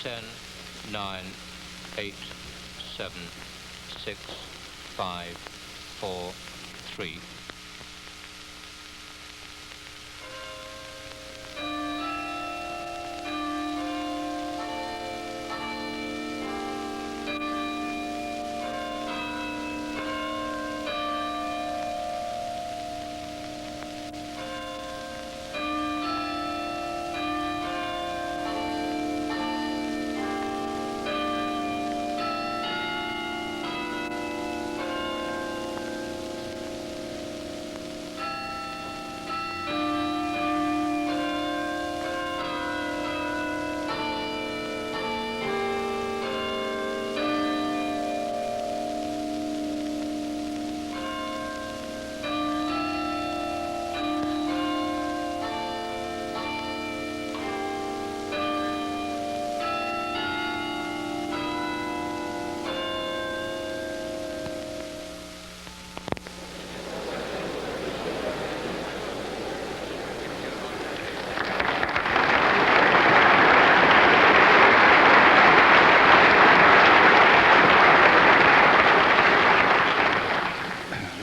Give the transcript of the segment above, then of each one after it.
10, 9, 8, 7, 6, 5, 4, 3.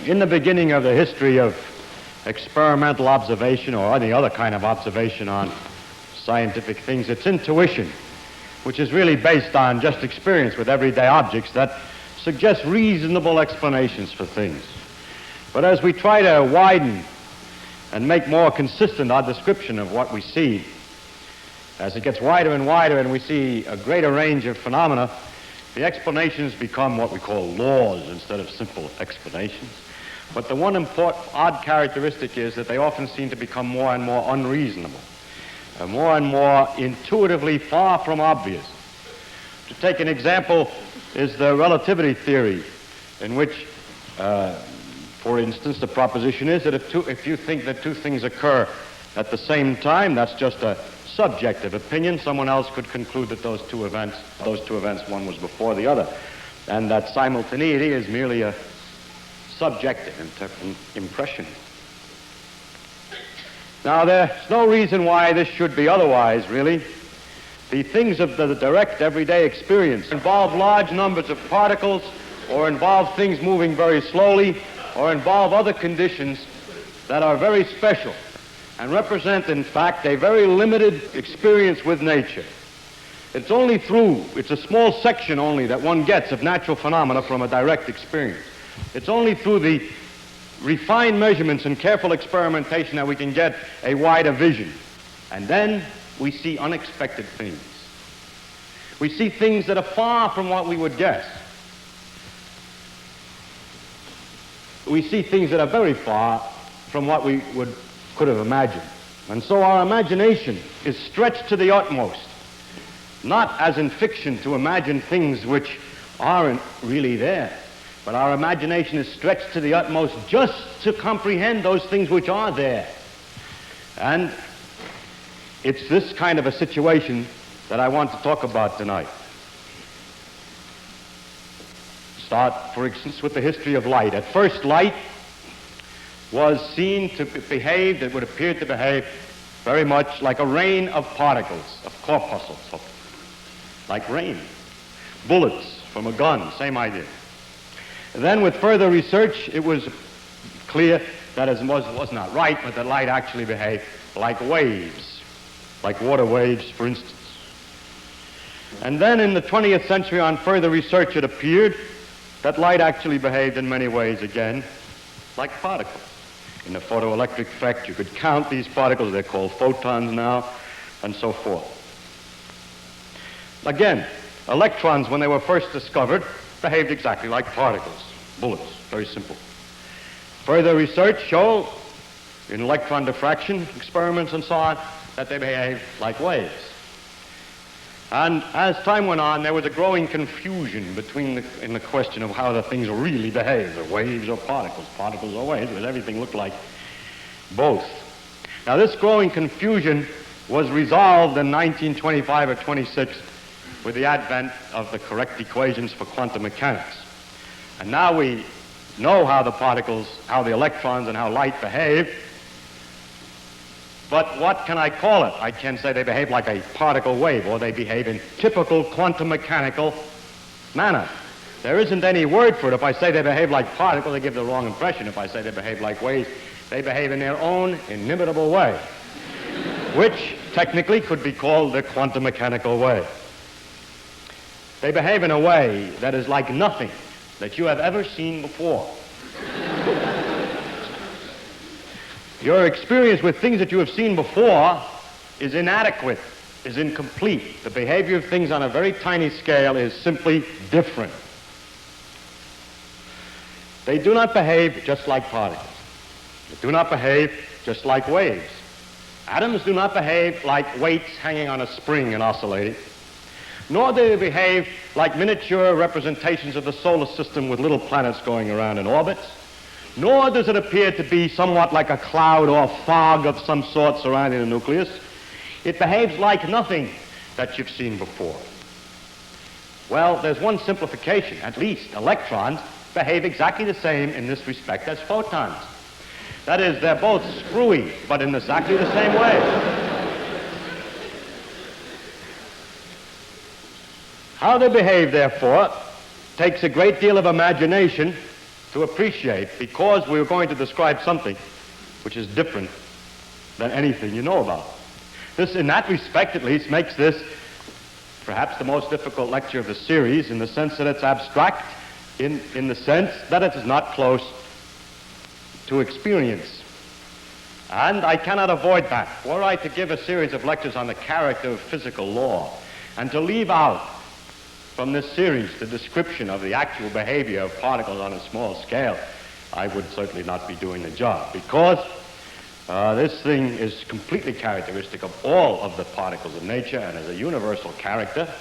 In the beginning of the history of experimental observation or any other kind of observation on scientific things, it's intuition, which is really based on just experience with everyday objects, that suggests reasonable explanations for things. But as we try to widen and make more consistent our description of what we see, as it gets wider and wider and we see a greater range of phenomena, the explanations become what we call laws instead of simple explanations. But the one important odd characteristic is that they often seem to become more and more unreasonable, more and more intuitively far from obvious. To take an example is the relativity theory, in which, for instance, the proposition is that if you think that two things occur at the same time, that's just a subjective opinion. Someone else could conclude that those two events, one was before the other, and that simultaneity is merely a subjective impression. Now, there's no reason why this should be otherwise, really. The things of the direct everyday experience involve large numbers of particles, or involve things moving very slowly, or involve other conditions that are very special and represent, in fact, a very limited experience with nature. It's a small section only that one gets of natural phenomena from a direct experience. It's only through the refined measurements and careful experimentation that we can get a wider vision. And then we see unexpected things. We see things that are far from what we would guess. We see things that are very far from what we could have imagined. And so our imagination is stretched to the utmost, not as in fiction to imagine things which aren't really there, but our imagination is stretched to the utmost just to comprehend those things which are there. And it's this kind of a situation that I want to talk about tonight. Start, for instance, with the history of light. At first, light was seen to behave, it would appear to behave very much like a rain of particles, of corpuscles, like rain. Bullets from a gun, same idea. And then with further research, it was clear that it was not right, but that light actually behaved like waves, like water waves, for instance. And then in the 20th century, on further research, it appeared that light actually behaved in many ways, again, like particles. In the photoelectric effect, you could count these particles, they're called photons now, and so forth. Again, electrons, when they were first discovered, behaved exactly like particles, bullets, very simple. Further research showed, in electron diffraction experiments and so on, that they behaved like waves. And as time went on, there was a growing confusion in the question of how the things really behave, the waves or particles or waves, because everything looked like both. Now, this growing confusion was resolved in 1925 or 26 with the advent of the correct equations for quantum mechanics. And now we know how the particles, how the electrons and how light behave. But what can I call it? I can say they behave like a particle wave, or they behave in typical quantum mechanical manner. There isn't any word for it. If I say they behave like particles, they give the wrong impression. If I say they behave like waves, they behave in their own inimitable way, which technically could be called the quantum mechanical way. They behave in a way that is like nothing that you have ever seen before. Your experience with things that you have seen before is inadequate, is incomplete. The behavior of things on a very tiny scale is simply different. They do not behave just like particles. They do not behave just like waves. Atoms do not behave like weights hanging on a spring and oscillating, nor do they behave like miniature representations of the solar system with little planets going around in orbits, nor does it appear to be somewhat like a cloud or fog of some sort surrounding the nucleus. It behaves like nothing that you've seen before. Well, there's one simplification. At least electrons behave exactly the same in this respect as photons. That is, they're both screwy, but in exactly the same way. How they behave, therefore, takes a great deal of imagination to appreciate, because we're going to describe something which is different than anything you know about. This, in that respect at least, makes this perhaps the most difficult lecture of the series, in the sense that it's abstract, in the sense that it is not close to experience. And I cannot avoid that. Were I to give a series of lectures on the character of physical law, and to leave out from this series the description of the actual behavior of particles on a small scale, I would certainly not be doing the job, because this thing is completely characteristic of all of the particles of nature and is a universal character.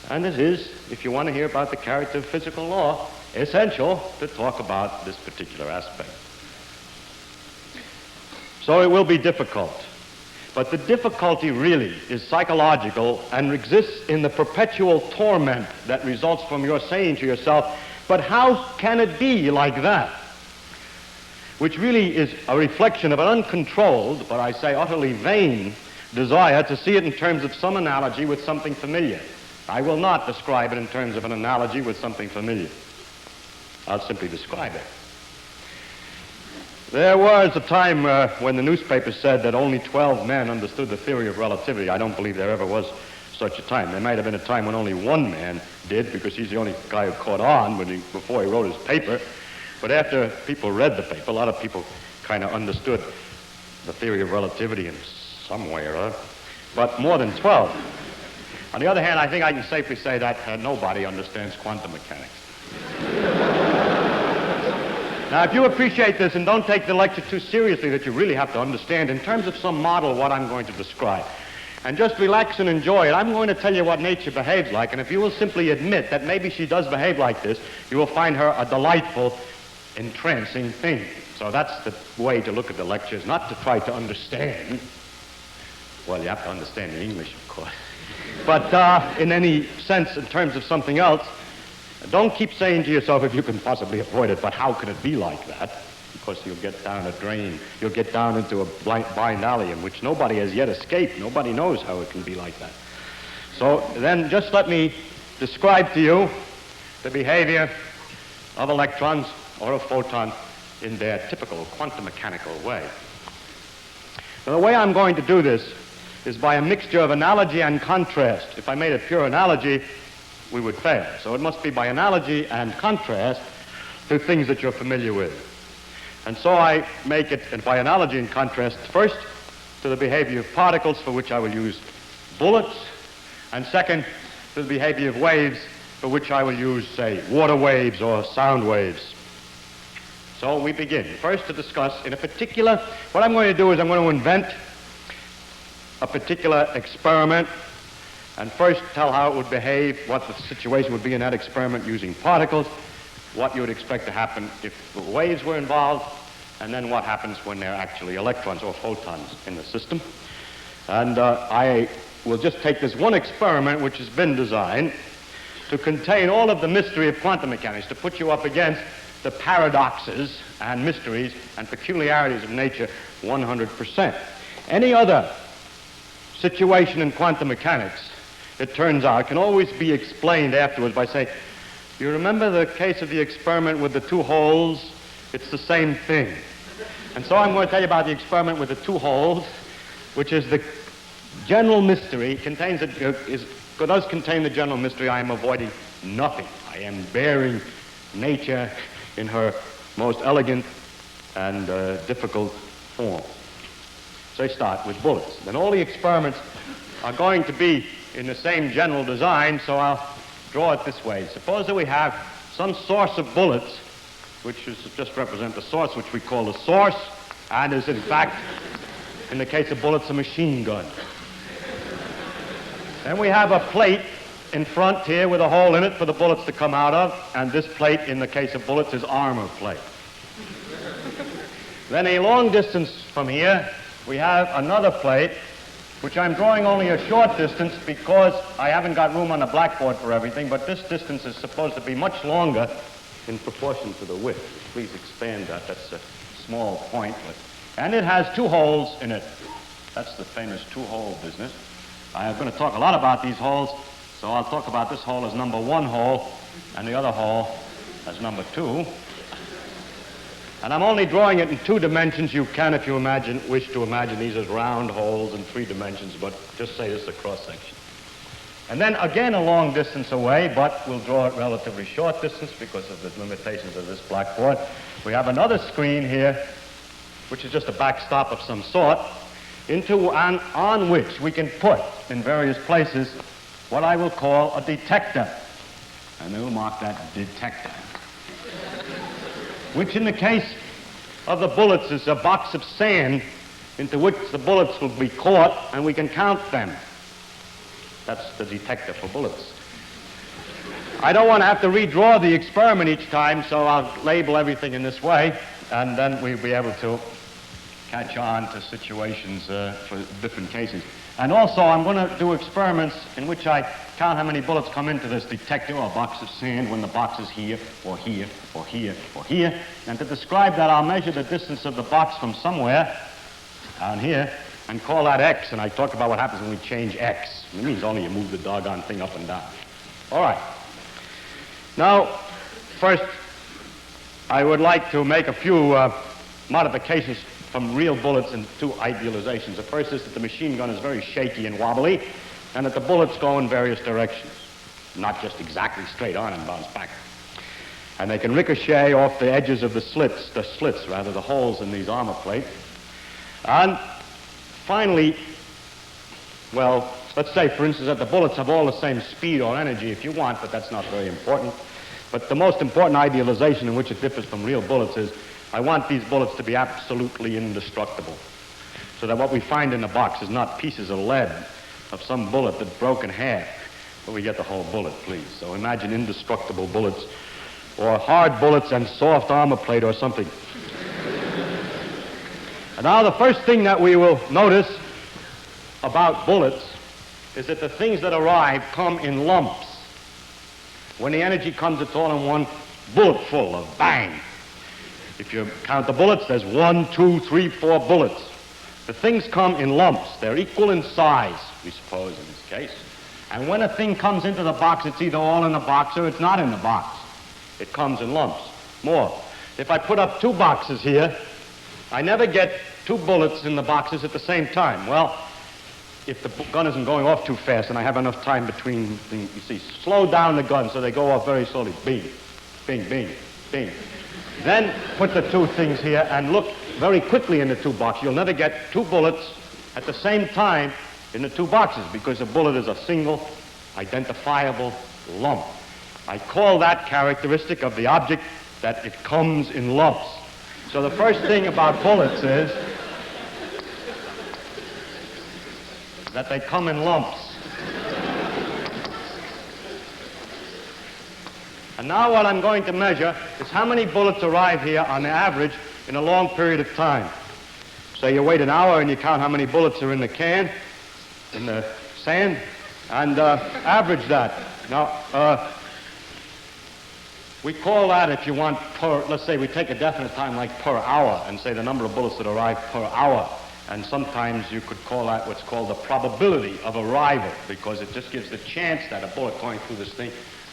And it is, if you want to hear about the character of physical law, essential to talk about this particular aspect. So it will be difficult. But the difficulty really is psychological and exists in the perpetual torment that results from your saying to yourself, but how can it be like that? Which really is a reflection of an uncontrolled, but I say utterly vain, desire to see it in terms of some analogy with something familiar. I will not describe it in terms of an analogy with something familiar. I'll simply describe it. There was a time when the newspaper said that only 12 men understood the theory of relativity. I don't believe there ever was such a time. There might have been a time when only one man did, because he's the only guy who caught on before he wrote his paper. But after people read the paper, a lot of people kind of understood the theory of relativity in some way or other. But more than 12. On the other hand, I think I can safely say that nobody understands quantum mechanics. Now, if you appreciate this and don't take the lecture too seriously, that you really have to understand in terms of some model what I'm going to describe, and just relax and enjoy it, I'm going to tell you what nature behaves like, and if you will simply admit that maybe she does behave like this, you will find her a delightful, entrancing thing. So that's the way to look at the lectures, not to try to understand. Well, you have to understand the English, of course. But in any sense, in terms of something else, don't keep saying to yourself, if you can possibly avoid it, but how can it be like that? Because you'll get down a drain. You'll get down into a blind alley in which nobody has yet escaped. Nobody knows how it can be like that. So then just let me describe to you the behavior of electrons or of photons in their typical quantum mechanical way. Now, the way I'm going to do this is by a mixture of analogy and contrast. If I made a pure analogy, we would fail. So it must be by analogy and contrast to things that you're familiar with. And so I make it by analogy and contrast first to the behavior of particles, for which I will use bullets, and second to the behavior of waves, for which I will use, say, water waves or sound waves. So we begin first to discuss in a particular, what I'm going to do is I'm going to invent a particular experiment, and first tell how it would behave, what the situation would be in that experiment using particles, what you would expect to happen if the waves were involved, and then what happens when there are actually electrons or photons in the system. And I will just take this one experiment which has been designed to contain all of the mystery of quantum mechanics, to put you up against the paradoxes and mysteries and peculiarities of nature 100%. Any other situation in quantum mechanics, it turns out, can always be explained afterwards by saying, you remember the case of the experiment with the two holes? It's the same thing. And so I'm going to tell you about the experiment with the two holes, which is the general mystery, does contain the general mystery. I am avoiding nothing. I am bearing nature in her most elegant and difficult form. So I start with bullets. Then all the experiments are going to be in the same general design, so I'll draw it this way. Suppose that we have some source of bullets, which is just represent the source, which we call the source, and is in fact, in the case of bullets, a machine gun. Then we have a plate in front here with a hole in it for the bullets to come out of, and this plate, in the case of bullets, is armor plate. Then a long distance from here, we have another plate, which I'm drawing only a short distance because I haven't got room on the blackboard for everything, but this distance is supposed to be much longer in proportion to the width. Please expand that. That's a small point. And it has two holes in it. That's the famous two-hole business. I'm going to talk a lot about these holes, so I'll talk about this hole as number one hole and the other hole as number two. And I'm only drawing it in two dimensions. You can, if you wish to imagine these as round holes in three dimensions, but just say this is a cross-section. And then again a long distance away, but we'll draw it relatively short distance because of the limitations of this blackboard. We have another screen here, which is just a backstop of some sort, on which we can put in various places what I will call a detector. And we'll mark that detector, which in the case of the bullets is a box of sand into which the bullets will be caught, and we can count them. That's the detector for bullets. I don't want to have to redraw the experiment each time, so I'll label everything in this way, and then we'll be able to catch on to situations for different cases. And also, I'm going to do experiments in which I count how many bullets come into this detector or box of sand when the box is here, or here, or here, or here. And to describe that, I'll measure the distance of the box from somewhere down here and call that X. And I talk about what happens when we change X. It means only you move the doggone thing up and down. All right. Now, first, I would like to make a few modifications from real bullets and two idealizations. The first is that the machine gun is very shaky and wobbly, and that the bullets go in various directions, not just exactly straight on and bounce back. And they can ricochet off the edges of the holes in these armor plates. And finally, well, let's say, for instance, that the bullets have all the same speed or energy if you want, but that's not very important. But the most important idealization in which it differs from real bullets is I want these bullets to be absolutely indestructible, so that what we find in the box is not pieces of lead of some bullet that's broken half, but we get the whole bullet, please. So imagine indestructible bullets, or hard bullets and soft armor plate or something. And now the first thing that we will notice about bullets is that the things that arrive come in lumps. When the energy comes, it's all in one bullet full of bang. If you count the bullets, there's 1, 2, 3, 4 bullets. The things come in lumps. They're equal in size, we suppose, in this case. And when a thing comes into the box, it's either all in the box or it's not in the box. It comes in lumps. More. If I put up two boxes here, I never get two bullets in the boxes at the same time. Well, if the gun isn't going off too fast and I have enough time between things, you see, slow down the gun so they go off very slowly. Bing, bing, bing, bing. Then put the two things here and look very quickly in the two boxes. You'll never get two bullets at the same time in the two boxes because a bullet is a single, identifiable lump. I call that characteristic of the object that it comes in lumps. So the first thing about bullets is that they come in lumps. And now what I'm going to measure is how many bullets arrive here on the average in a long period of time. So you wait an hour and you count how many bullets are in the can, in the sand, and average that. Now, we call that, if you want, let's say we take a definite time like per hour and say the number of bullets that arrive per hour. And sometimes you could call that what's called the probability of arrival, because it just gives the chance that a bullet going through this thing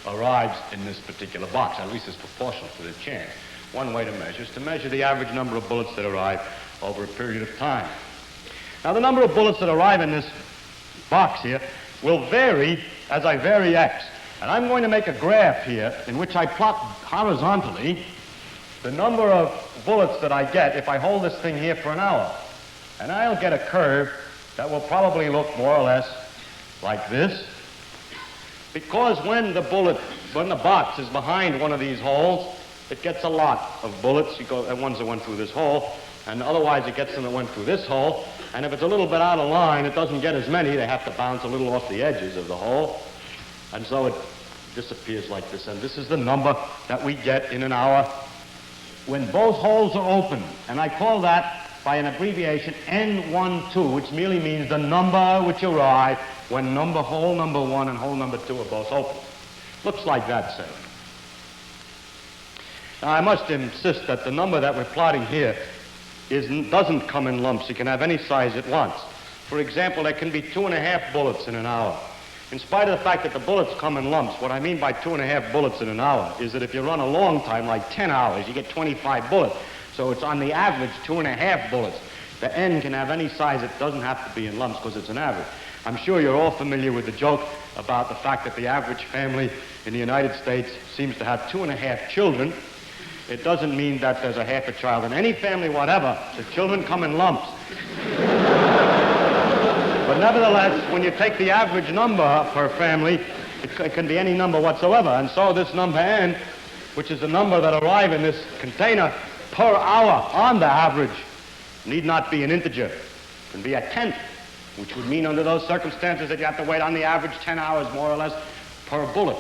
arrives in this particular box. At least it's proportional to the chance. One way to measure is to measure the average number of bullets that arrive over a period of time. Now, the number of bullets that arrive in this box here will vary as I vary x. And I'm going to make a graph here in which I plot horizontally the number of bullets that I get if I hold this thing here for an hour. And I'll get a curve that will probably look more or less like this. Because when the box is behind one of these holes, it gets a lot of bullets. You go, the ones that went through this hole, and otherwise it gets them that went through this hole. And if it's a little bit out of line, it doesn't get as many. They have to bounce a little off the edges of the hole. And so it disappears like this. And this is the number that we get in an hour when both holes are open. And I call that, by an abbreviation, N12, which merely means the number which arrive when hole number 1 and hole number 2 are both open. Looks like that, say. Now, I must insist that the number that we're plotting here doesn't come in lumps. You can have any size it wants. For example, there can be 2.5 bullets in an hour. In spite of the fact that the bullets come in lumps, what I mean by 2.5 bullets in an hour is that if you run a long time, like 10 hours, you get 25 bullets. So it's on the average 2.5 bullets. The N can have any size. It doesn't have to be in lumps because it's an average. I'm sure you're all familiar with the joke about the fact that the average family in the United States seems to have 2.5 children. It doesn't mean that there's a half a child in any family whatever. The children come in lumps. But nevertheless, when you take the average number per family, it can be any number whatsoever. And so this number N, which is the number that arrive in this container per hour on the average, need not be an integer. It can be a tenth, which would mean under those circumstances that you have to wait on the average 10 hours more or less per bullet.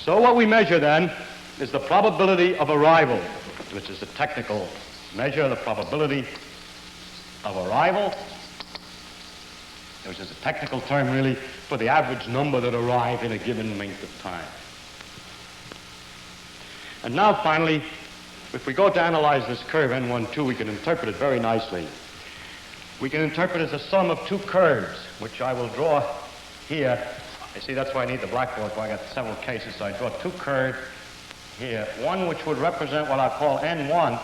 So what we measure then is the probability of arrival, which is the technical measure, the probability of arrival, which is a technical term really for the average number that arrive in a given length of time. And now finally, if we go to analyze this curve N12, we can interpret it very nicely. We can interpret it as a sum of two curves, which I will draw here. You see, that's why I need the blackboard, for I got several cases, so I draw two curves here. One which would represent what I call N1,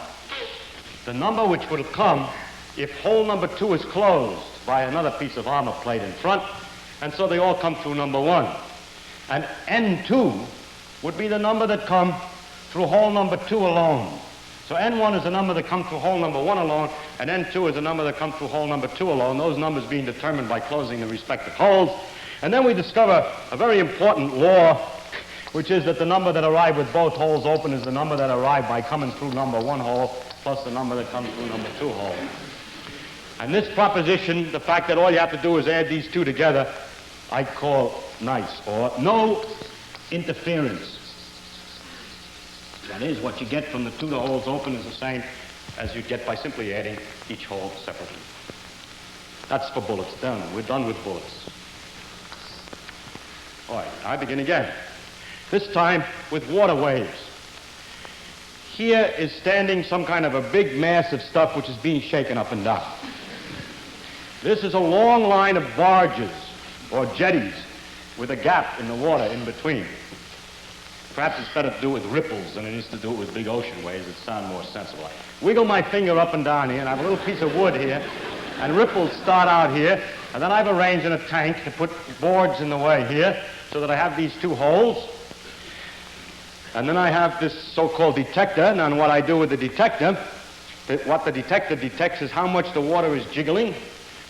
the number which would come if hole number 2 is closed by another piece of armor plate in front, and so they all come through number 1. And N2 would be the number that come through hole number 2 alone. So N1 is the number that comes through hole number 1 alone, and N2 is the number that comes through hole number 2 alone, those numbers being determined by closing the respective holes. And then we discover a very important law, which is that the number that arrive with both holes open is the number that arrive by coming through number 1 hole plus the number that comes through number 2 hole. And this proposition, the fact that all you have to do is add these two together, I call nice, or no interference. That is, what you get from the two holes open is the same as you get by simply adding each hole separately. That's for bullets. Done. We're done with bullets. All right, I begin again. This time with water waves. Here is standing some kind of a big mass of stuff which is being shaken up and down. This is a long line of barges or jetties with a gap in the water in between. Perhaps it's better to do it with ripples than it is to do it with big ocean waves that sound more sensible. I wiggle my finger up and down here, and I have a little piece of wood here, and ripples start out here, and then I've arranged in a tank to put boards in the way here so that I have these two holes. And then I have this so-called detector, and what I do with the detector, what the detector detects is how much the water is jiggling.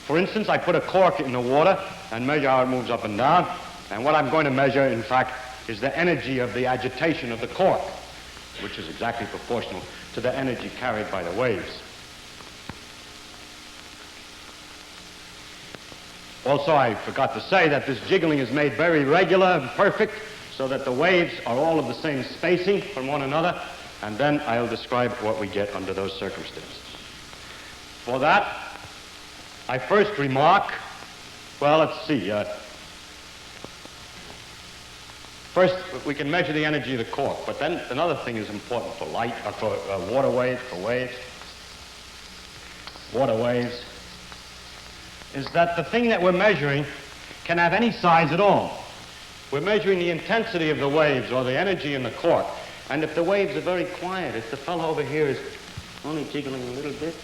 For instance, I put a cork in the water and measure how it moves up and down, and what I'm going to measure, in fact, is the energy of the agitation of the cork, which is exactly proportional to the energy carried by the waves. Also, I forgot to say that this jiggling is made very regular and perfect so that the waves are all of the same spacing from one another, and then I'll describe what we get under those circumstances. For that, I first remark, well, let's see, First, we can measure the energy of the quark, but then another thing is important for light, for water waves, water waves, is that the thing that we're measuring can have any size at all. We're measuring the intensity of the waves or the energy in the quark, and if the waves are very quiet, if the fellow over here is only jiggling a little bit,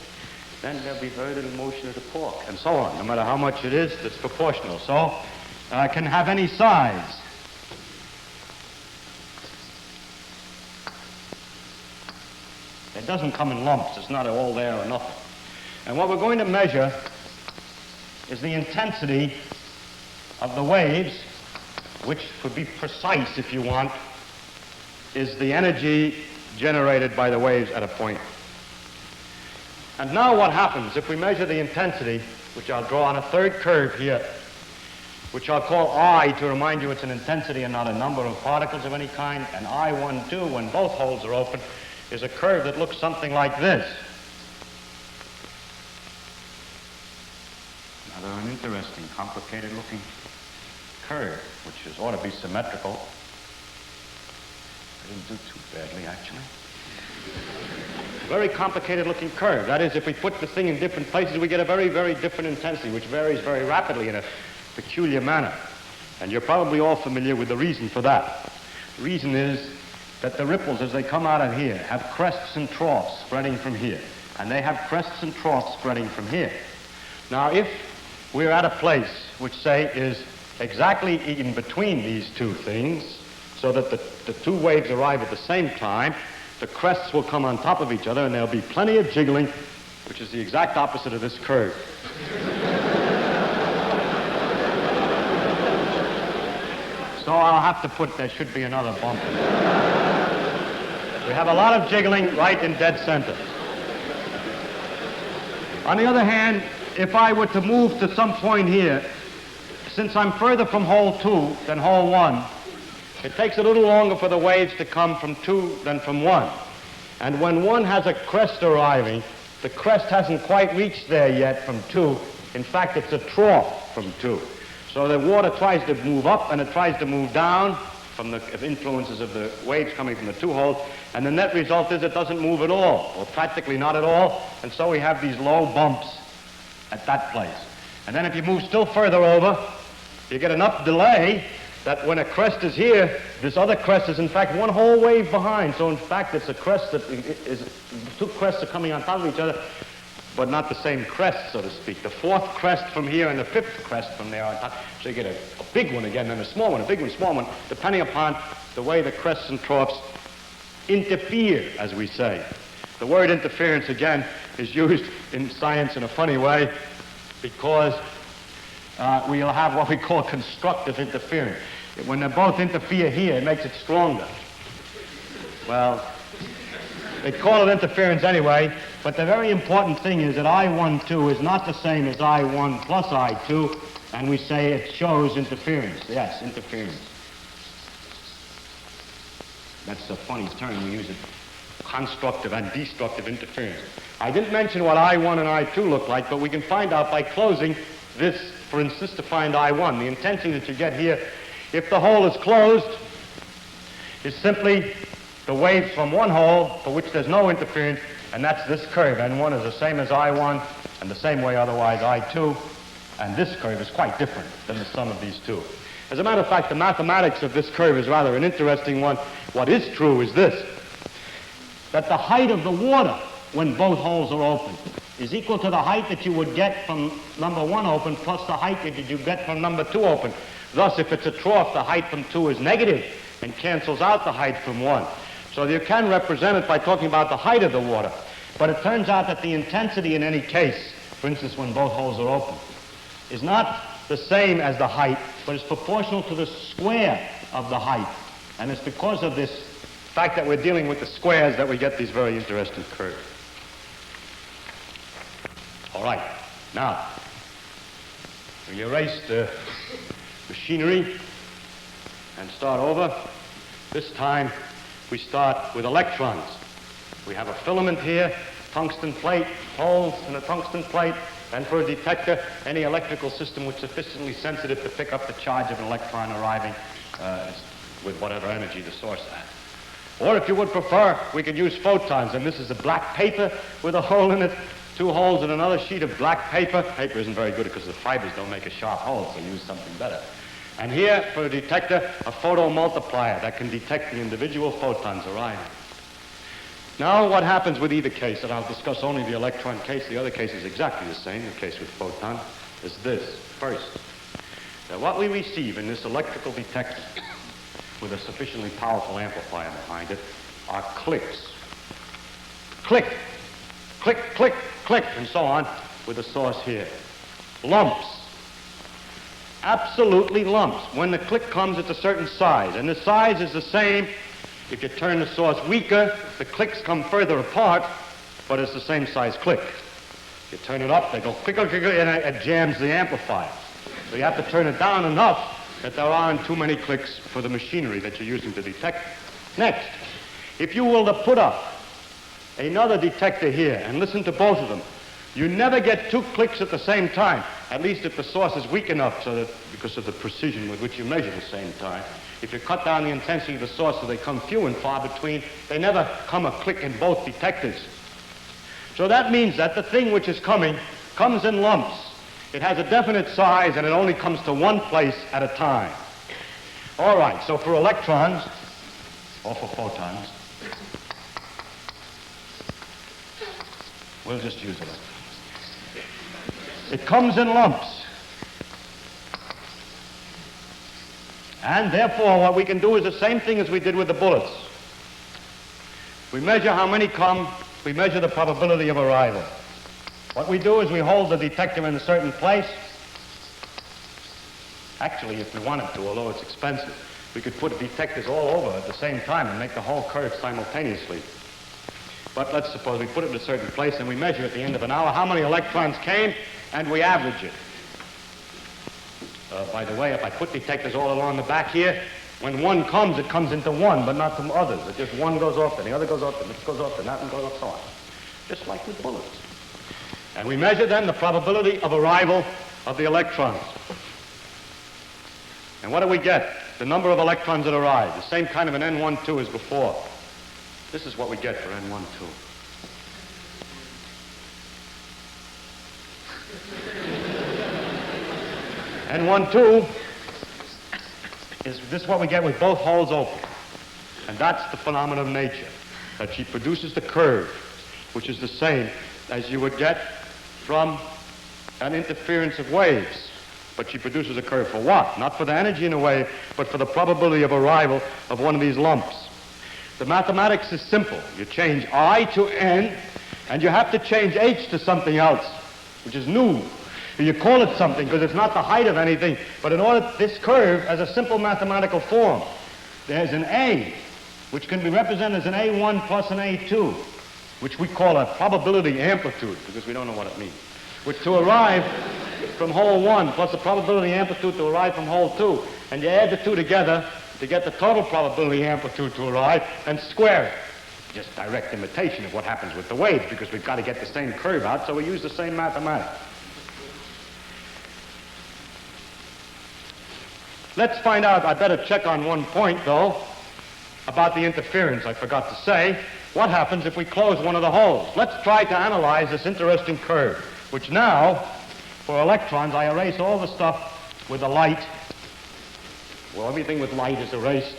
then there'll be very little motion of the quark, and so on. No matter how much it is, it's proportional. So it can have any size. It doesn't come in lumps. It's not all there or nothing. And what we're going to measure is the intensity of the waves, which, to be precise if you want, is the energy generated by the waves at a point. And now what happens if we measure the intensity, which I'll draw on a third curve here, which I'll call I to remind you it's an intensity and not a number of particles of any kind, and I12, when both holes are open, is a curve that looks something like this. Another an interesting, complicated-looking curve, which ought to be symmetrical. I didn't do too badly, actually. Very complicated-looking curve. That is, if we put the thing in different places, we get a very, very different intensity, which varies very rapidly in a peculiar manner. And you're probably all familiar with the reason for that. The reason is that the ripples, as they come out of here, have crests and troughs spreading from here. And they have crests and troughs spreading from here. Now, if we're at a place which, say, is exactly in between these two things, so that the two waves arrive at the same time, the crests will come on top of each other, and there'll be plenty of jiggling, which is the exact opposite of this curve. So I'll have to put, there should be another bump. We have a lot of jiggling right in dead center. On the other hand, if I were to move to some point here, since I'm further from hole 2 than hole 1, it takes a little longer for the waves to come from 2 than from 1. And when 1 has a crest arriving, the crest hasn't quite reached there yet from 2. In fact, it's a trough from 2. So the water tries to move up and it tries to move down from the influences of the waves coming from the two holes, and the net result is it doesn't move at all, or practically not at all, and so we have these low bumps at that place. And then if you move still further over, you get enough delay that when a crest is here, this other crest is in fact one whole wave behind. So in fact it's a crest that is, two crests are coming on top of each other, but not the same crest, so to speak. The fourth crest from here and the fifth crest from there on top. So you get a big one again, then a small one, a big one, small one, depending upon the way the crests and troughs interfere, as we say. The word interference, again, is used in science in a funny way because we'll have what we call constructive interference. When they both interfere here, it makes it stronger. Well, they call it interference anyway, but the very important thing is that I12 is not the same as I1 plus I2, and we say it shows interference. Yes, interference. That's a funny term. We use it. Constructive and destructive interference. I didn't mention what I1 and I2 look like, but we can find out by closing this, for instance, to find I1. The intensity that you get here, if the hole is closed, is simply the waves from one hole for which there's no interference, and that's this curve. N1 is the same as I1, and the same way otherwise I2, and this curve is quite different than the sum of these two. As a matter of fact, the mathematics of this curve is rather an interesting one. What is true is this, that the height of the water when both holes are open is equal to the height that you would get from number 1 open plus the height that you get from number 2 open. Thus, if it's a trough, the height from 2 is negative and cancels out the height from 1. So you can represent it by talking about the height of the water. But it turns out that the intensity in any case, for instance, when both holes are open, is not the same as the height, but is proportional to the square of the height. And it's because of this fact that we're dealing with the squares that we get these very interesting curves. All right, now, we erase the machinery and start over. This time, we start with electrons. We have a filament here, tungsten plate, holes in a tungsten plate, and for a detector, any electrical system which is sufficiently sensitive to pick up the charge of an electron arriving with whatever energy the source had. Or if you would prefer, we could use photons, and this is a black paper with a hole in it, 2 holes in another sheet of black paper. Paper isn't very good because the fibers don't make a sharp hole, so use something better. And here, for a detector, a photomultiplier that can detect the individual photons arriving. Now, what happens with either case, and I'll discuss only the electron case, the other case is exactly the same, the case with photon, is this. First, that what we receive in this electrical detector with a sufficiently powerful amplifier behind it are clicks. Click, click, click, click, and so on, with the source here. Lumps. Absolutely lumps. When the click comes, it's a certain size, and the size is the same. If you turn the source weaker, the clicks come further apart, but it's the same size click. If you turn it up, they go click, click, click, and it jams the amplifier. So you have to turn it down enough that there aren't too many clicks for the machinery that you're using to detect. Next, if you will to put up another detector here and listen to both of them, you never get 2 clicks at the same time, at least if the source is weak enough so that, because of the precision with which you measure the same time. If you cut down the intensity of the source so they come few and far between, they never come a click in both detectors. So that means that the thing which is coming comes in lumps. It has a definite size, and it only comes to one place at a time. All right, so for electrons, or for photons, we'll just use electrons. It comes in lumps. And therefore, what we can do is the same thing as we did with the bullets. We measure how many come, we measure the probability of arrival. What we do is we hold the detector in a certain place. Actually, if we wanted to, although it's expensive, we could put detectors all over at the same time and make the whole curve simultaneously. But let's suppose we put it in a certain place and we measure at the end of an hour how many electrons came, and we average it. By the way, if I put detectors all along the back here, when one comes, it comes into one, but not from others. It just one goes off, then the other goes off, then this goes off, then that one goes off, so on. Just like with bullets. And we measure then the probability of arrival of the electrons. And what do we get? The number of electrons that arrive. The same kind of an N12 as before. This is what we get for N12. N12 is this what we get with both holes open. And that's the phenomenon of nature, that she produces the curve, which is the same as you would get from an interference of waves. But she produces a curve for what? Not for the energy in a wave, but for the probability of arrival of one of these lumps. The mathematics is simple. You change I to N, and you have to change H to something else, which is new. You call it something because it's not the height of anything, but in order, this curve has a simple mathematical form. There's an A, which can be represented as an A1 plus an A2, which we call a probability amplitude, because we don't know what it means, which to arrive from hole 1 plus the probability amplitude to arrive from hole 2, and you add the two together to get the total probability amplitude to arrive and square it. Just direct imitation of what happens with the waves, because we've got to get the same curve out, so we use the same mathematics. Let's find out, I better check on one point though, about the interference I forgot to say. What happens if we close one of the holes? Let's try to analyze this interesting curve, which now, for electrons, I erase all the stuff with the light. Well, everything with light is erased.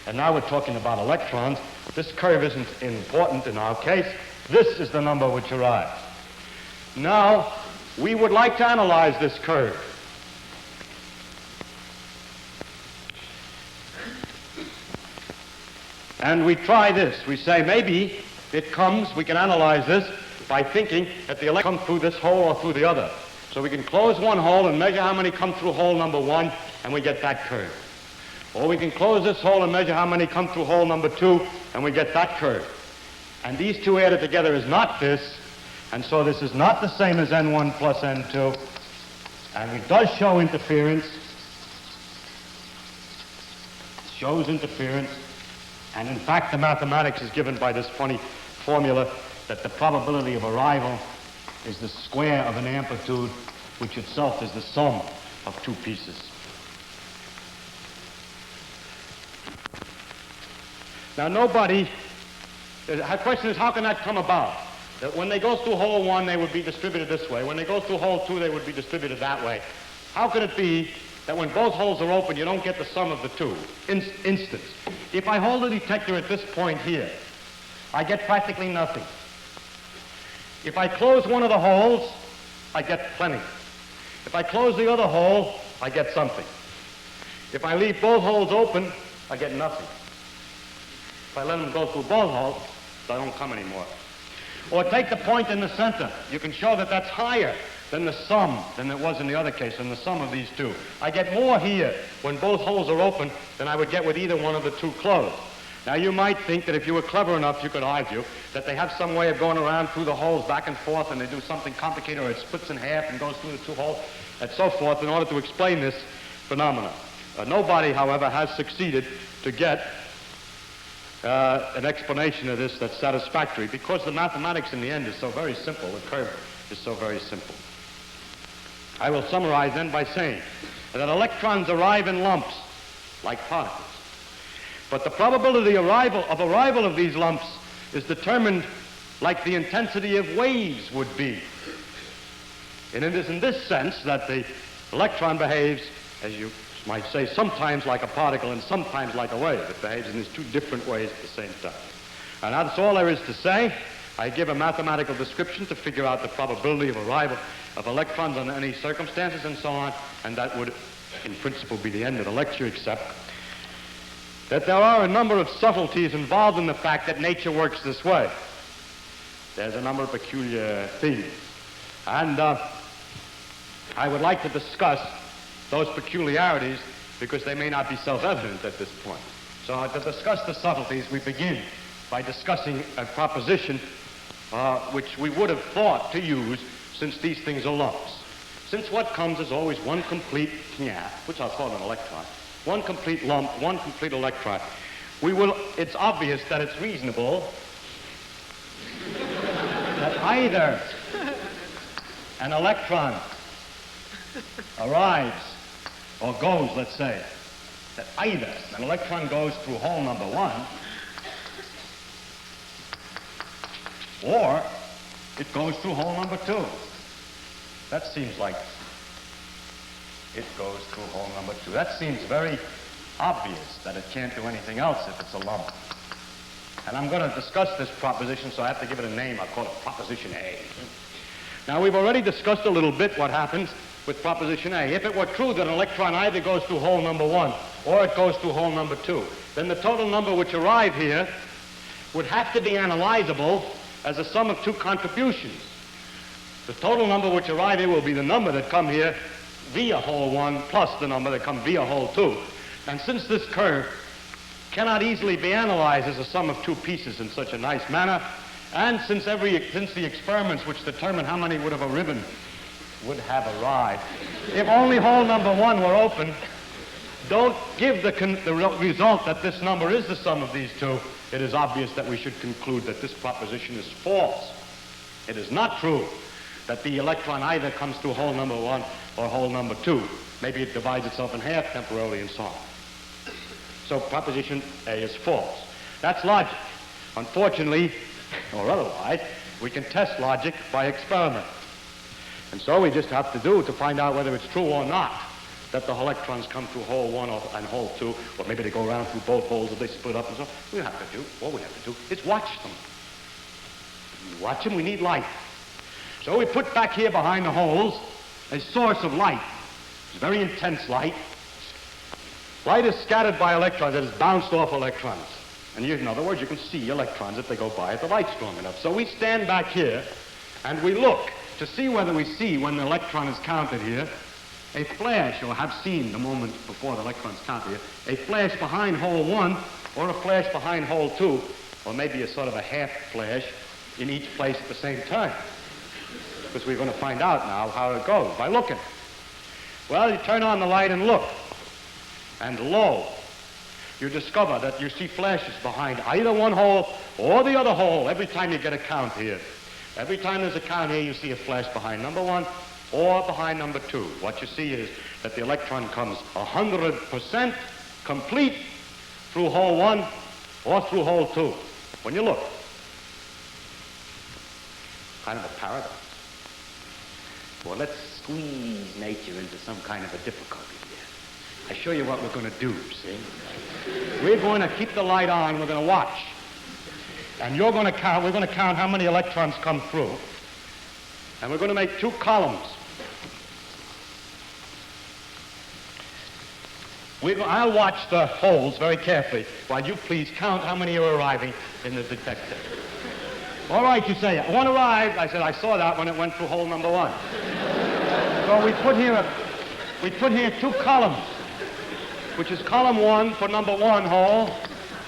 And now we're talking about electrons. This curve isn't important in our case. This is the number which arrives. Now, we would like to analyze this curve. And we try this. We say maybe it comes, we can analyze this by thinking that the electrons come through this hole or through the other. So we can close one hole and measure how many come through hole number 1, and we get that curve. Or we can close this hole and measure how many come through hole number 2, and we get that curve. And these two added together is not this, and so this is not the same as N1 plus N2. And it does show interference. It shows interference. And in fact, the mathematics is given by this funny formula that the probability of arrival is the square of an amplitude, which itself is the sum of two pieces. Now, the question is, how can that come about? That when they go through hole 1, they would be distributed this way. When they go through hole 2, they would be distributed that way. How could it be that when both holes are open, you don't get the sum of the two? Instance. If I hold the detector at this point here, I get practically nothing. If I close one of the holes, I get plenty. If I close the other hole, I get something. If I leave both holes open, I get nothing. If I let them go through both holes, I don't come anymore. Or take the point in the center. You can show that that's higher than the sum than it was in the other case, than the sum of these two. I get more here when both holes are open than I would get with either one of the two closed. Now, you might think that if you were clever enough, you could argue that they have some way of going around through the holes back and forth, and they do something complicated, or it splits in half and goes through the two holes, and so forth, in order to explain this phenomenon. Nobody, however, has succeeded to get an explanation of this that's satisfactory, because the mathematics in the end is so very simple. The curve is so very simple. I will summarize then by saying that electrons arrive in lumps, like particles. But the probability of arrival of these lumps is determined like the intensity of waves would be. And it is in this sense that the electron behaves, as you might say, sometimes like a particle and sometimes like a wave. It behaves in these two different ways at the same time. And that's all there is to say. I give a mathematical description to figure out the probability of arrival of electrons under any circumstances and so on, and that would, in principle, be the end of the lecture, except that there are a number of subtleties involved in the fact that nature works this way. There's a number of peculiar things. And I would like to discuss those peculiarities because they may not be self-evident at this point. So to discuss the subtleties, we begin by discussing a proposition which we would have thought to use since these things are lumps. Since what comes is always one complete which I'll call an electron, one complete lump, one complete electron, it's obvious that it's reasonable that either an electron arrives or goes, let's say, that either an electron goes through hole number 1 or it goes through hole number 2. That seems like it goes through hole number 2. That seems very obvious that it can't do anything else if it's a lump. And I'm going to discuss this proposition, so I have to give it a name. I'll call it Proposition A. Now, we've already discussed a little bit what happens with Proposition A. If it were true that an electron either goes through hole number 1 or it goes through hole number 2, then the total number which arrive here would have to be analyzable as a sum of two contributions. The total number which arrive here will be the number that come here via hole 1 plus the number that come via hole 2. And since this curve cannot easily be analyzed as a sum of two pieces in such a nice manner, and since the experiments which determine how many would have arrived, if only hole number 1 were open, don't give the result that this number is the sum of these two, it is obvious that we should conclude that this proposition is false. It is not true that the electron either comes through hole number 1 or hole number 2. Maybe it divides itself in half temporarily and so on. So proposition A is false. That's logic. Unfortunately, or otherwise, we can test logic by experiment. And so we just have to find out whether it's true or not that the electrons come through hole 1 and hole 2, or maybe they go around through both holes or they split up and so on. All we have to do is watch them. We watch them, we need light. So we put back here behind the holes a source of light. It's very intense light. Light is scattered by electrons, it is bounced off electrons. And in other words, you can see electrons if they go by if the light's strong enough. So we stand back here and we look to see whether we see, when the electron is counted here, a flash, or have seen the moment before the electron's counted here, a flash behind hole 1 or a flash behind hole 2, or maybe a sort of a half flash in each place at the same time. Because we're going to find out now how it goes by looking. Well, you turn on the light and look. And lo, you discover that you see flashes behind either one hole or the other hole every time you get a count here. Every time there's a count here, you see a flash behind number 1 or behind number 2. What you see is that the electron comes 100% complete through hole 1 or through hole 2. When you look, kind of a paradox. Well, let's squeeze nature into some kind of a difficulty here. I show you what we're going to do, see? We're going to keep the light on, we're going to watch. And we're going to count how many electrons come through. And we're going to make 2 columns. I'll watch the holes very carefully while you please count how many are arriving in the detector. All right, you say, one arrived. I said, I saw that when it went through hole number 1. So we put here 2 columns, which is column 1 for number 1 hole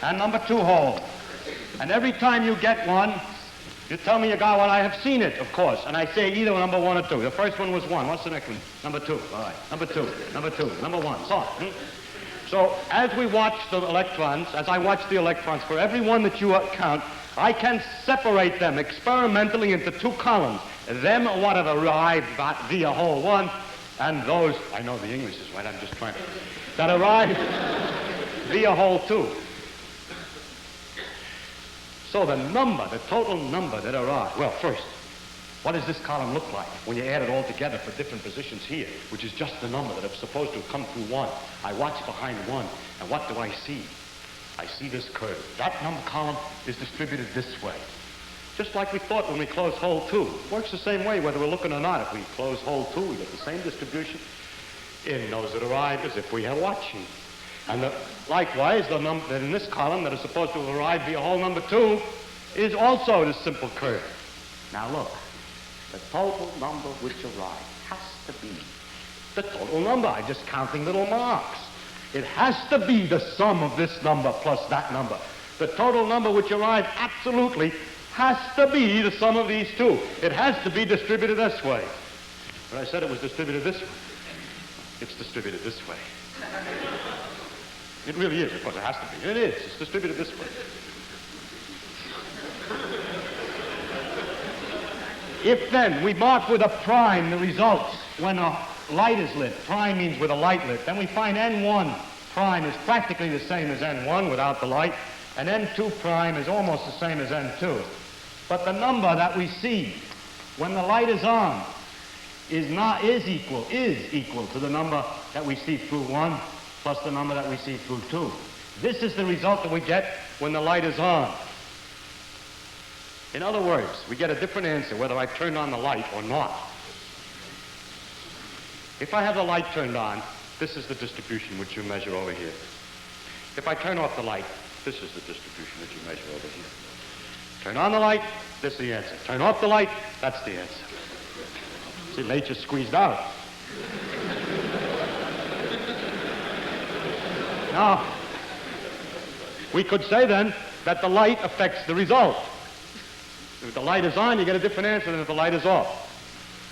and number 2 hole. And every time you get one, you tell me you got one. I have seen it, of course. And I say either number 1 or 2. The first one was 1. What's the next one? Number 2. All right. Number 2. Number 2. Number 1. So on. So as we watch the electrons, as I watch the electrons, for every one that you count, I can separate them experimentally into 2 columns. Them what have arrived via hole 1, and those, I know the English is right, I'm just trying to, that arrived via hole 2. So the total number that arrived, well, first, what does this column look like when you add it all together for different positions here, which is just the number that is supposed to come through 1. I watch behind 1, and what do I see? I see this curve. That number column is distributed this way. Just like we thought when we closed hole 2. It works the same way whether we're looking or not. If we close hole 2, we get the same distribution in those that arrive as if we are watching. And likewise, the number in this column that is supposed to arrive via hole number 2 is also this simple curve. Now look, the total number which arrived has to be the total number. I'm just counting little marks. It has to be the sum of this number plus that number. The total number which arrived absolutely has to be the sum of these 2. It has to be distributed this way. But I said it was distributed this way. It's distributed this way. It really is, of course it has to be. It is. It's distributed this way. If then we mark with a prime the results when a light is lit, prime means with a light lit, then we find N1 prime is practically the same as N1 without the light, and N2 prime is almost the same as N2. But the number that we see when the light is on is equal to the number that we see through 1 plus the number that we see through 2. This is the result that we get when the light is on. In other words, we get a different answer whether I turned on the light or not. If I have the light turned on, this is the distribution which you measure over here. If I turn off the light, this is the distribution that you measure over here. Turn on the light, this is the answer. Turn off the light, that's the answer. See, nature squeezed out. Now, we could say then that the light affects the result. If the light is on, you get a different answer than if the light is off.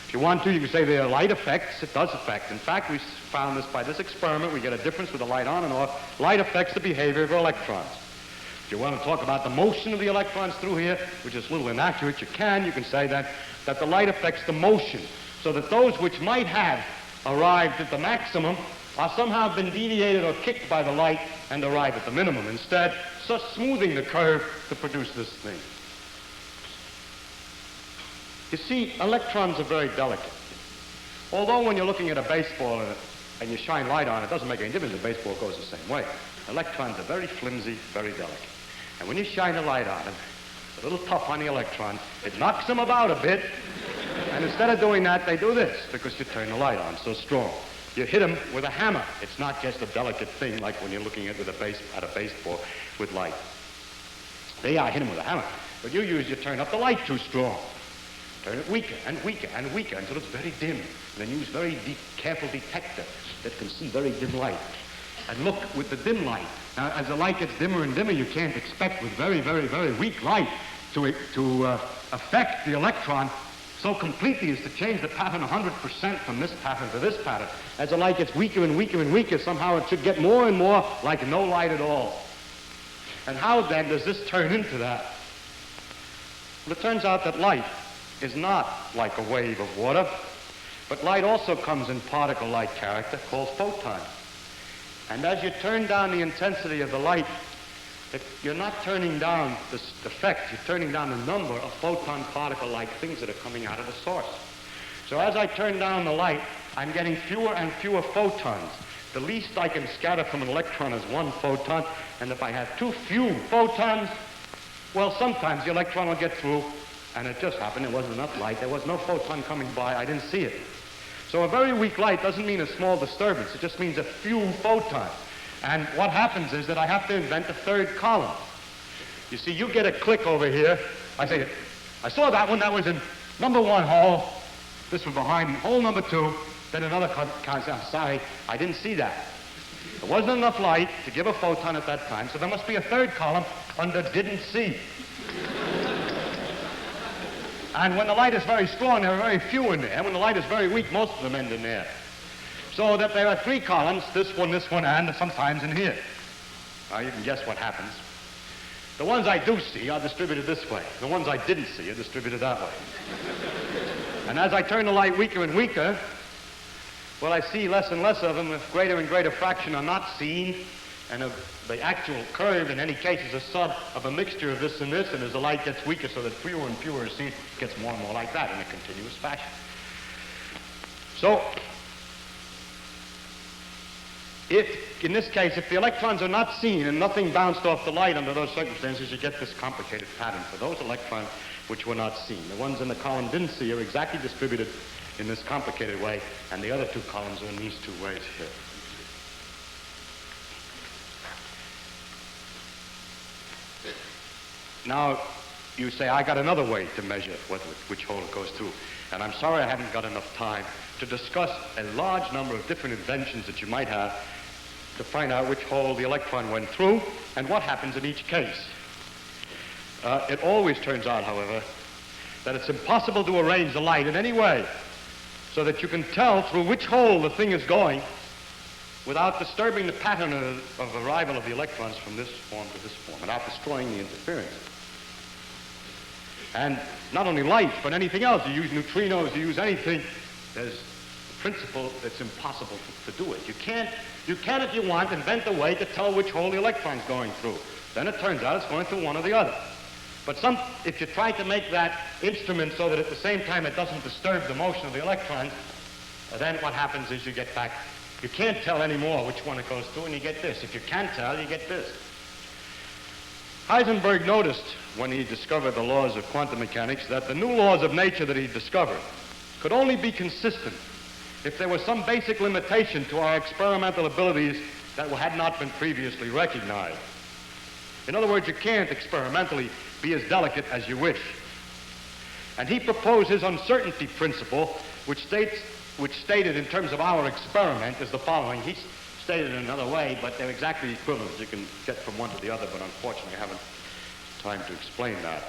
If you want to, you can say the light affects. It does affect. In fact, we found this by this experiment. We get a difference with the light on and off. Light affects the behavior of electrons. If you want to talk about the motion of the electrons through here, which is a little inaccurate, you can say that the light affects the motion, so that those which might have arrived at the maximum are somehow been deviated or kicked by the light and arrive at the minimum instead, so smoothing the curve to produce this thing. You see, electrons are very delicate. Although when you're looking at a baseball and you shine light on it, it doesn't make any difference. The baseball goes the same way. Electrons are very flimsy, very delicate. And when you shine a light on them, it's a little tough on the electron. It knocks them about a bit. And instead of doing that, they do this because you turn the light on so strong. You hit them with a hammer. It's not just a delicate thing like when you're looking at a baseball with light. They hit them with a hammer. But you turn up the light too strong. Turn it weaker and weaker and weaker until it's very dim. And then use very careful detector that can see very dim light. And look with the dim light. Now, as the light gets dimmer and dimmer, you can't expect with very, very, very weak light to affect the electron so completely as to change the pattern 100% from this pattern to this pattern. As the light gets weaker and weaker and weaker, somehow it should get more and more like no light at all. And how then does this turn into that? Well, it turns out that light is not like a wave of water, but light also comes in particle-like character called photons. And as you turn down the intensity of the light, you're not turning down this effect, you're turning down the number of photon particle-like things that are coming out of the source. So as I turn down the light, I'm getting fewer and fewer photons. The least I can scatter from an electron is 1 photon, and if I have too few photons, well, sometimes the electron will get through, and it just happened, there wasn't enough light, there was no photon coming by, I didn't see it. So a very weak light doesn't mean a small disturbance, it just means a few photons. And what happens is that I have to invent a third column. You see, you get a click over here. I say, I saw that one, that was in number 1 hole. This was behind hole number 2. Then another concept, I'm sorry, I didn't see that. There wasn't enough light to give a photon at that time, so there must be a third column under didn't see. And when the light is very strong, there are very few in there. When the light is very weak, most of them end in there. So that there are 3 columns, this one, and sometimes in here. You can guess what happens. The ones I do see are distributed this way. The ones I didn't see are distributed that way. And as I turn the light weaker and weaker, well, I see less and less of them. A greater and greater fraction are not seen. And the actual curve, in any case, is a sum of a mixture of this, and as the light gets weaker so that fewer and fewer are seen, it gets more and more like that in a continuous fashion. So, in this case, if the electrons are not seen and nothing bounced off the light under those circumstances, you get this complicated pattern for those electrons which were not seen. The ones in the column didn't see are exactly distributed in this complicated way, and the other 2 columns are in these 2 ways here. Now, you say, I got another way to measure which hole it goes through. And I'm sorry I haven't got enough time to discuss a large number of different inventions that you might have to find out which hole the electron went through and what happens in each case. It always turns out, however, that it's impossible to arrange the light in any way so that you can tell through which hole the thing is going without disturbing the pattern of arrival of the electrons from this form to this form, without destroying the interference. And not only light, but anything else. You use neutrinos, you use anything. There's a principle that's impossible to do it. You can, if you want, invent a way to tell which hole the electron's going through. Then it turns out it's going through one or the other. But if you try to make that instrument so that at the same time it doesn't disturb the motion of the electrons, then what happens is you get back, you can't tell anymore which one it goes through, and you get this. If you can tell, you get this. Heisenberg noticed when he discovered the laws of quantum mechanics that the new laws of nature that he discovered could only be consistent if there was some basic limitation to our experimental abilities that had not been previously recognized. In other words, you can't experimentally be as delicate as you wish. And he proposed his uncertainty principle, which stated in terms of our experiment is the following. He stated it another way, but they're exactly equivalent. You can get from one to the other, but unfortunately I haven't time to explain that.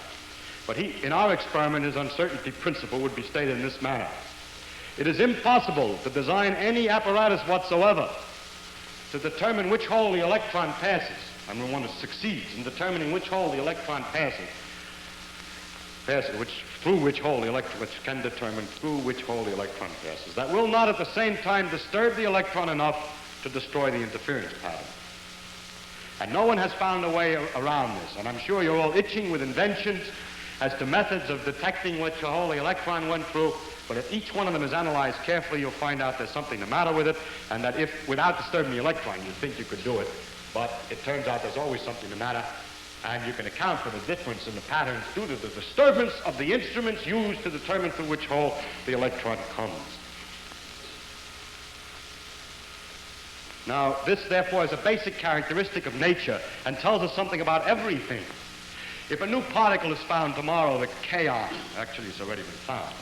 But in our experiment, his uncertainty principle would be stated in this manner. It is impossible to design any apparatus whatsoever to determine which hole the electron passes. And we want to succeed in determining which hole the electron passes, which can determine through which hole the electron passes. That will not at the same time disturb the electron enough to destroy the interference pattern. And no one has found a way around this. And I'm sure you're all itching with inventions as to methods of detecting which hole the electron went through. But if each one of them is analyzed carefully, you'll find out there's something the matter with it, and that if, without disturbing the electron, you'd think you could do it. But it turns out there's always something the matter, and you can account for the difference in the patterns due to the disturbance of the instruments used to determine through which hole the electron comes. Now, this, therefore, is a basic characteristic of nature and tells us something about everything. If a new particle is found tomorrow, the kaon, actually it's already been found,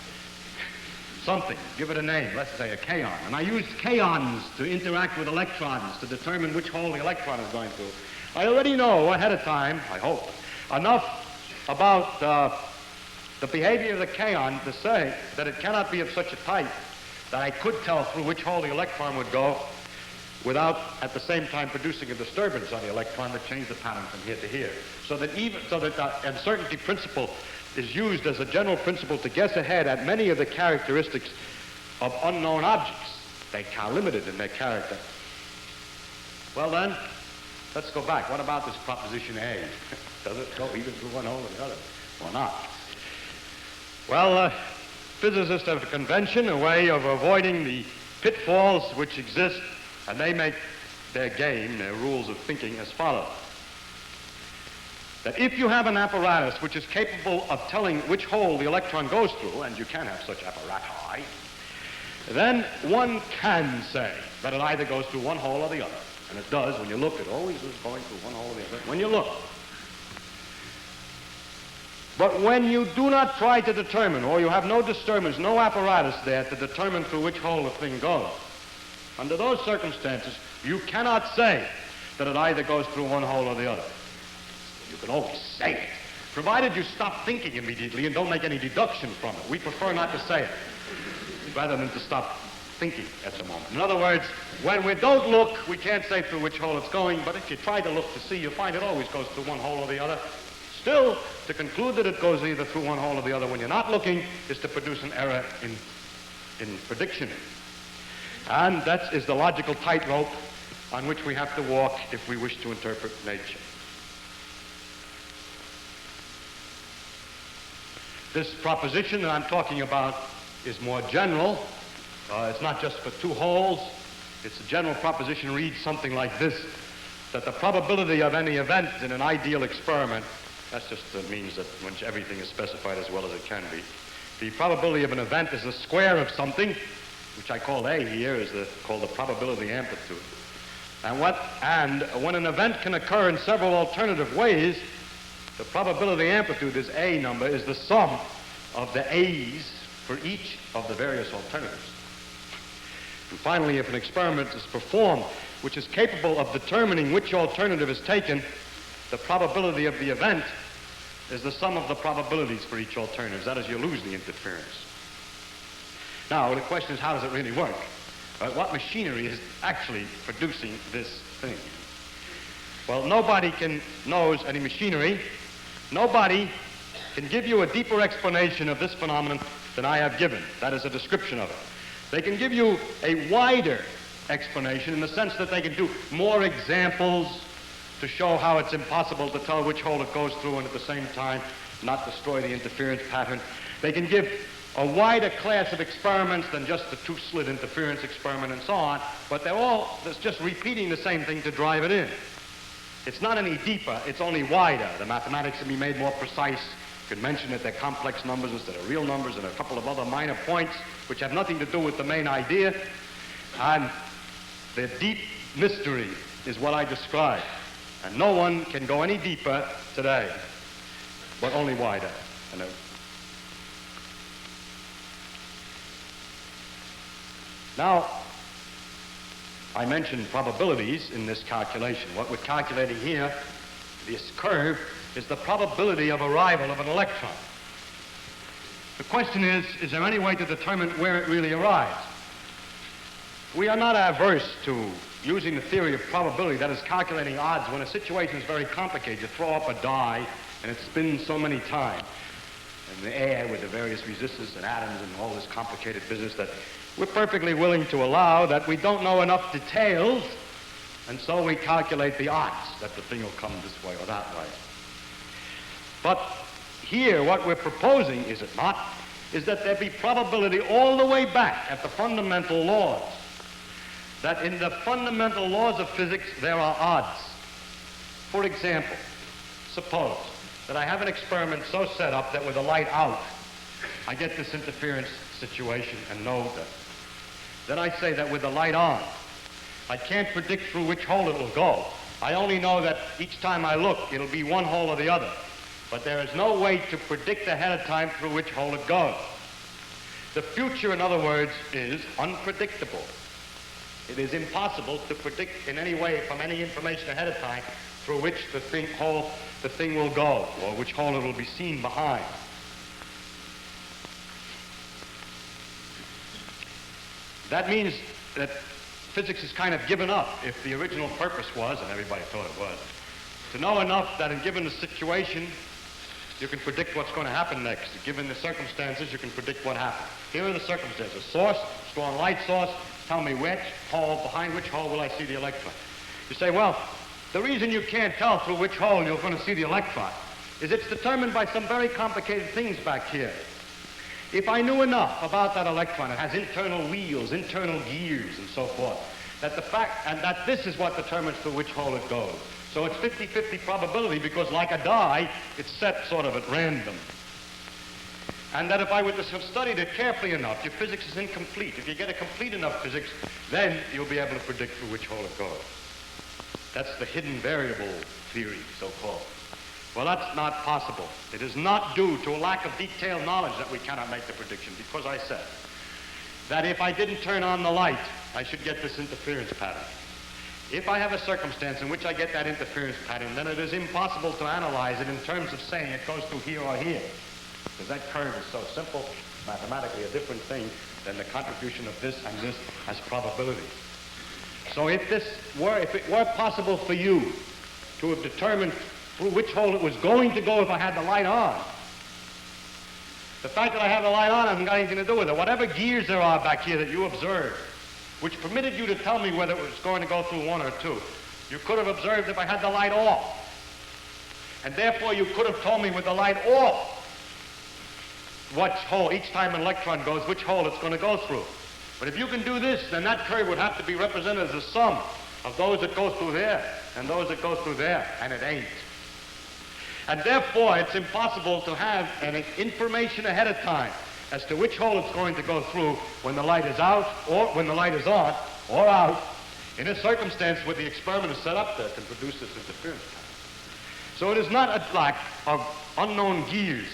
something, give it a name, let's say a kaon. And I used kaons to interact with electrons to determine which hole the electron is going through. I already know ahead of time, I hope, enough about the behavior of the kaon to say that it cannot be of such a type that I could tell through which hole the electron would go without at the same time producing a disturbance on the electron that changed the pattern from here to here. So that the uncertainty principle is used as a general principle to guess ahead at many of the characteristics of unknown objects. They are limited in their character. Well then, let's go back. What about this proposition A? Does it go either through one hole or the other, or not? Well, physicists have a convention, a way of avoiding the pitfalls which exist, and they make their game, their rules of thinking as follows. That if you have an apparatus which is capable of telling which hole the electron goes through, and you can have such apparati, then one can say that it either goes through one hole or the other. And it does when you look. It always is going through one hole or the other when you look. But when you do not try to determine, or you have no disturbance, no apparatus there to determine through which hole the thing goes, under those circumstances, you cannot say that it either goes through one hole or the other. You can always say it, provided you stop thinking immediately and don't make any deduction from it. We prefer not to say it, rather than to stop thinking at the moment. In other words, when we don't look, we can't say through which hole it's going, but if you try to look to see, you find it always goes through one hole or the other. Still, to conclude that it goes either through one hole or the other when you're not looking is to produce an error in prediction. And that is the logical tightrope on which we have to walk if we wish to interpret nature. This proposition that I'm talking about is more general. It's not just for two holes. It's a general proposition reads something like this, that the probability of any event in an ideal experiment, that just means that when everything is specified as well as it can be, the probability of an event is the square of something, which I call A here, is called the probability amplitude. And when an event can occur in several alternative ways, the probability amplitude, this A number, is the sum of the A's for each of the various alternatives. And finally, if an experiment is performed which is capable of determining which alternative is taken, the probability of the event is the sum of the probabilities for each alternative. That is, you lose the interference. Now, the question is, how does it really work? What machinery is actually producing this thing? Well, nobody knows any machinery. Nobody can give you a deeper explanation of this phenomenon than I have given. That is a description of it. They can give you a wider explanation in the sense that they can do more examples to show how it's impossible to tell which hole it goes through and at the same time not destroy the interference pattern. They can give a wider class of experiments than just the two-slit interference experiment and so on, but that's just repeating the same thing to drive it in. It's not any deeper, it's only wider. The mathematics can be made more precise. You can mention that they're complex numbers instead of real numbers and a couple of other minor points which have nothing to do with the main idea. And the deep mystery is what I described. And no one can go any deeper today, but only wider. Now, I mentioned probabilities in this calculation. What we're calculating here, this curve, is the probability of arrival of an electron. The question is there any way to determine where it really arrives? We are not averse to using the theory of probability, that is calculating odds, when a situation is very complicated. You throw up a die and it spins so many times in the air with the various resistors and atoms and all this complicated business that we're perfectly willing to allow that we don't know enough details, and so we calculate the odds that the thing will come this way or that way. But here what we're proposing, is it not, is that there be probability all the way back at the fundamental laws. That in the fundamental laws of physics there are odds. For example, suppose that I have an experiment so set up that with the light out, I get this interference situation and know that. Then I say that with the light on, I can't predict through which hole it will go. I only know that each time I look, it'll be one hole or the other. But there is no way to predict ahead of time through which hole it goes. The future, in other words, is unpredictable. It is impossible to predict in any way from any information ahead of time through which the thing will go, or which hole it will be seen behind. That means that physics is kind of given up if the original purpose was, and everybody thought it was, to know enough that in given the situation, you can predict what's going to happen next. Given the circumstances, you can predict what happens. Here are the circumstances. Source, strong light source, tell me which hole, behind which hole will I see the electron. You say, well, The reason you can't tell through which hole you're going to see the electron is it's determined by some very complicated things back here. If I knew enough about that electron, it has internal wheels, internal gears, and so forth, that the fact, and that this is what determines through which hole it goes. So it's 50-50 probability because, like a die, it's set sort of at random. And that if I were to have studied it carefully enough, your physics is incomplete. If you get a complete enough physics, then you'll be able to predict through which hole it goes. That's the hidden variable theory, so-called. Well, that's not possible. It is not due to a lack of detailed knowledge that we cannot make the prediction, because I said that if I didn't turn on the light, I should get this interference pattern. If I have a circumstance in which I get that interference pattern, then it is impossible to analyze it in terms of saying it goes through here or here, because that curve is so simple, mathematically a different thing than the contribution of this and this as probability. So if it were possible for you to have determined through which hole it was going to go if I had the light on, the fact that I have the light on hasn't got anything to do with it. Whatever gears there are back here that you observed, which permitted you to tell me whether it was going to go through one or two, you could have observed if I had the light off. And therefore you could have told me with the light off which hole, each time an electron goes, which hole it's going to go through. But if you can do this, then that curve would have to be represented as the sum of those that go through there and those that go through there, and it ain't. And therefore, it's impossible to have an information ahead of time as to which hole it's going to go through when the light is out, or when the light is on, or out, in a circumstance where the experiment is set up there to produce this interference pattern. So it is not a lack of unknown gears,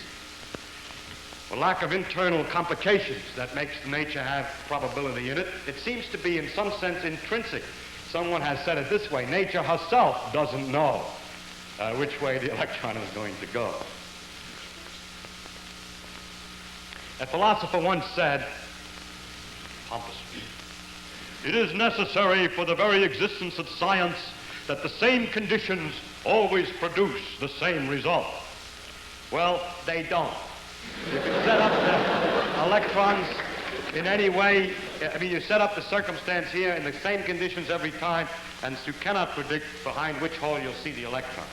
a lack of internal complications that makes nature have probability in it. It seems to be, in some sense, intrinsic. Someone has said it this way: nature herself doesn't know which way the electron is going to go. A philosopher once said, pompously, "It is necessary for the very existence of science that the same conditions always produce the same result." Well, they don't. You can set up the electrons in any way. I mean, you set up the circumstance here in the same conditions every time, and you cannot predict behind which hole you'll see the electron.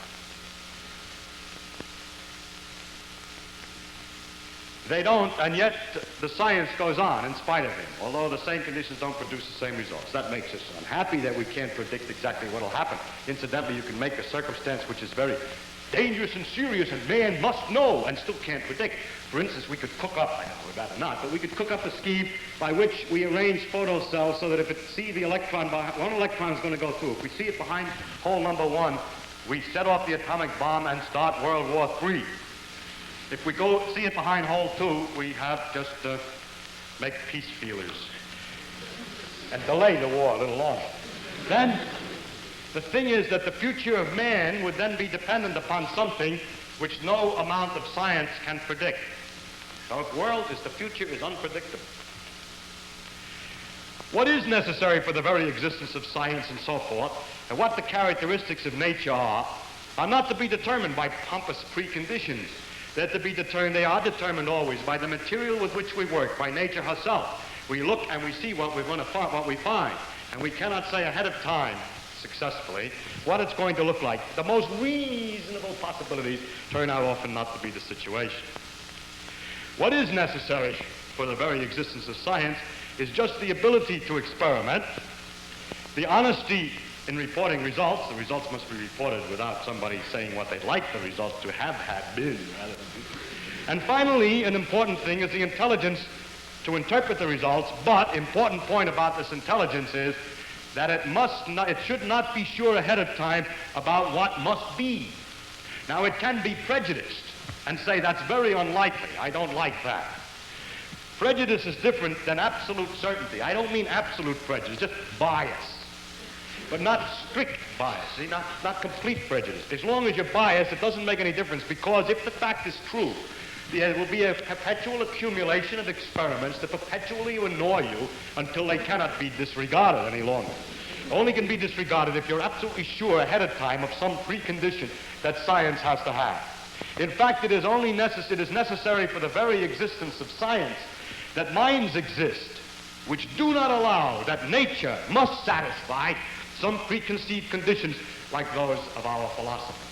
They don't, and yet the science goes on in spite of him, although the same conditions don't produce the same results. That makes us unhappy that we can't predict exactly what will happen. Incidentally, you can make a circumstance which is very dangerous and serious, and man must know, and still can't predict. For instance, we could cook up, I know we'd rather not, but we could cook up a scheme by which we arrange photocells so that if it see the electron, one electron is going to go through. If we see it behind hole number 1, we set off the atomic bomb and start World War III. If we go see it behind hole 2, we have just make peace feelers and delay the war a little longer. Then the thing is that the future of man would then be dependent upon something which no amount of science can predict. So the future is unpredictable. What is necessary for the very existence of science and so forth, and what the characteristics of nature are not to be determined by pompous preconditions. They are determined always by the material with which we work, by nature herself. We look and we see what we find, and we cannot say ahead of time successfully what it's going to look like. The most reasonable possibilities turn out often not to be the situation. What is necessary for the very existence of science is just the ability to experiment, the honesty in reporting results. The results must be reported without somebody saying what they'd like the results to have had been. And finally, an important thing is the intelligence to interpret the results, but important point about this intelligence is that it should not be sure ahead of time about what must be. Now, it can be prejudiced and say that's very unlikely. I don't like that. Prejudice is different than absolute certainty. I don't mean absolute prejudice, just bias. But not strict bias, see, not complete prejudice. As long as you're biased, it doesn't make any difference, because if the fact is true, there will be a perpetual accumulation of experiments that perpetually annoy you until they cannot be disregarded any longer. Only can be disregarded if you're absolutely sure ahead of time of some precondition that science has to have. In fact, it is necessary for the very existence of science that minds exist which do not allow that nature must satisfy some preconceived conditions like those of our philosophers.